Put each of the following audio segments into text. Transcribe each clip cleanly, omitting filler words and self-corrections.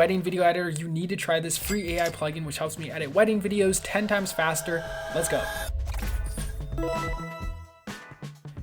wedding video editor, you need to try this free AI plugin, which helps me edit wedding videos 10 times faster. Let's go.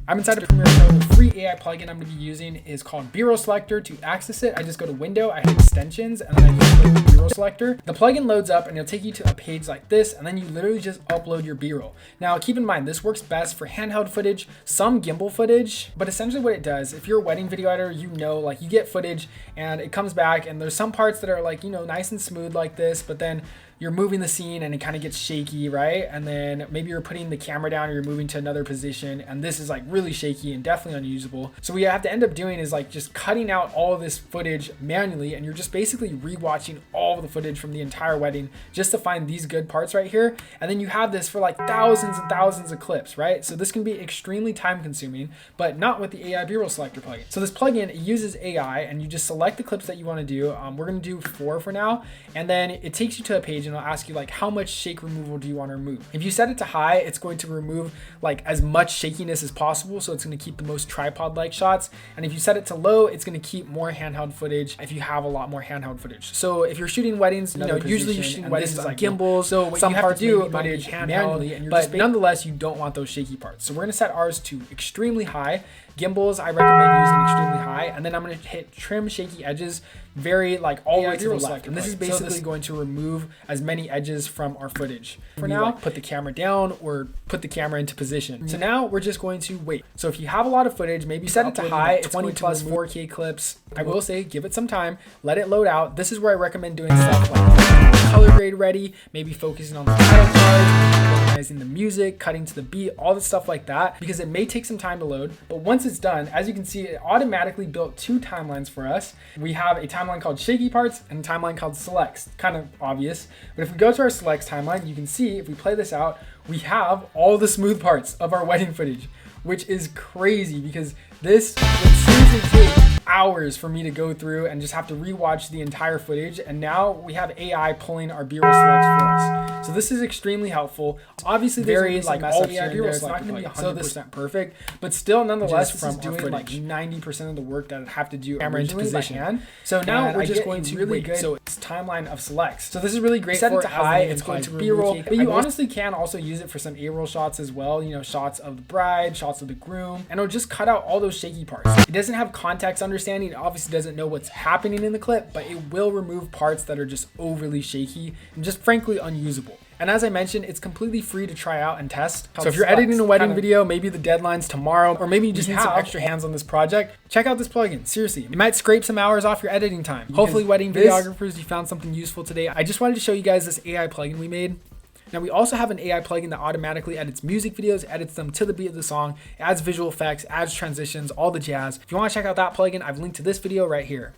I'm inside of Premiere Pro. The free AI plugin I'm going to be using is called B-roll selector. To access it, I just go to Window, I hit extensions, and then I just click the B-roll selector. The plugin loads up and it'll take you to a page like this, and then you literally just upload your B-roll. Now keep in mind, this works best for handheld footage, some gimbal footage, but essentially what it does, if you're a wedding video editor, you know, like you get footage and it comes back and there's some parts that are like, you know, nice and smooth like this, but then you're moving the scene and it kind of gets shaky, right? And then maybe you're putting the camera down or you're moving to another position and this is like really shaky and definitely unusable. So what you have to end up doing is like just cutting out all of this footage manually, and you're just basically rewatching all of the footage from the entire wedding just to find these good parts right here. And then you have this for like thousands and thousands of clips, right? So this can be extremely time consuming, but not with the AI B-roll selector plugin. So this plugin, it uses AI and you just select the clips that you want to do. We're going to do 4 for now. And then it takes you to a page and it'll ask you like, how much shake removal do you want to remove? If you set it to high, it's going to remove like as much shakiness as possible. So it's going to keep the most tripod-like shots. And if you set it to low, it's going to keep more handheld footage if you have a lot more handheld footage. So if you're shooting weddings, you know, usually you're shooting weddings on gimbals. So what some you have to do footage handheld, and but nonetheless, you don't want those shaky parts. So we're going to set ours to extremely high. Gimbals, I recommend using extremely high, and then I'm going to hit trim shaky edges very like all the way to the left. And this is basically going to remove as many edges from our footage. For now, put the camera down or put the camera into position. So now we're just going to wait. So if you have a lot of footage, maybe set it to high, it's 20 plus 4K clips. I will say, give it some time, let it load out. This is where I recommend doing stuff like color grade ready, maybe focusing on the title card, organizing the music, cutting to the beat, all the stuff like that, because it may take some time to load. But once it's done, as you can see, it automatically built 2 timelines for us. We have a timeline called shaky parts and a timeline called selects. Kind of obvious, but if we go to our selects timeline, you can see if we play this out, we have all the smooth parts of our wedding footage, which is crazy because this would seriously take hours for me to go through and just have to rewatch the entire footage. And now we have AI pulling our B-roll selects for us. So this is extremely helpful. Obviously, very like all the B-roll, it's not going to be 100% perfect, but still, nonetheless, from doing like 90% of the work that I'd have to do camera into position. So now we're just going to really good. So it's timeline of selects. So this is really great. Set it to high. It's going to B-roll, but you honestly can also use it for some A-roll shots as well. You know, shots of the bride, shots of the groom, and it'll just cut out all those shaky parts. It doesn't have context understanding. It obviously doesn't know what's happening in the clip, but it will remove parts that are just overly shaky and just frankly unusable. And as I mentioned, it's completely free to try out and test. So if you're editing a wedding video, maybe the deadline's tomorrow, or maybe you just need some extra hands on this project, check out this plugin. Seriously, it might scrape some hours off your editing time. Hopefully, wedding videographers, you found something useful today. I just wanted to show you guys this AI plugin we made. Now we also have an AI plugin that automatically edits music videos, edits them to the beat of the song, adds visual effects, adds transitions, all the jazz. If you want to check out that plugin, I've linked to this video right here.